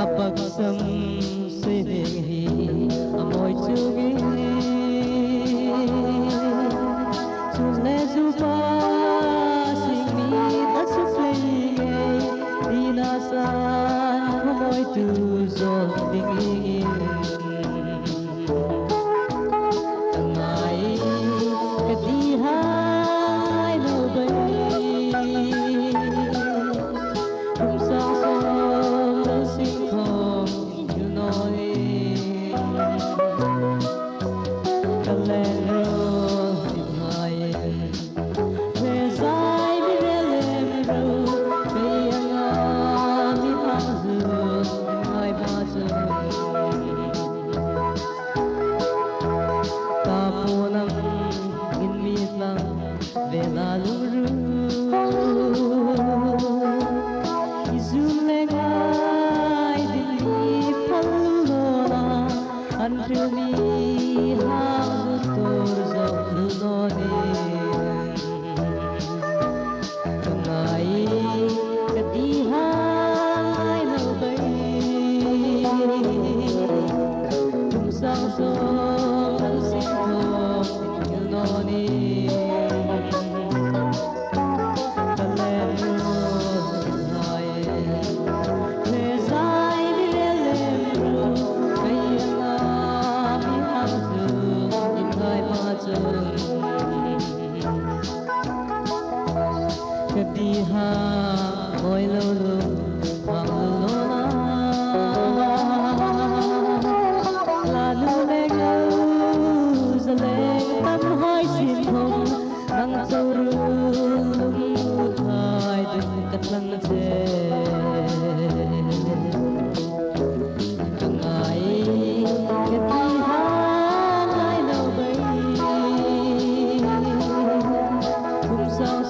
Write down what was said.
Apagsam sinihi amoy sugi Sule supa singmi tasuklinge Dinasan amoy tuzol dingingin Tangay kadihay nubay Vela luru Izulengai dili palulona Until me hazutur zolunoni Tungai kadihay nabay Tumsang song al singkong yunoni Kadiha moy lulu panglulona Lalu legaw zaleng tanhoy sinhong Nang turulong utay dekat lang Kangay kadiha ngay laway Kung sao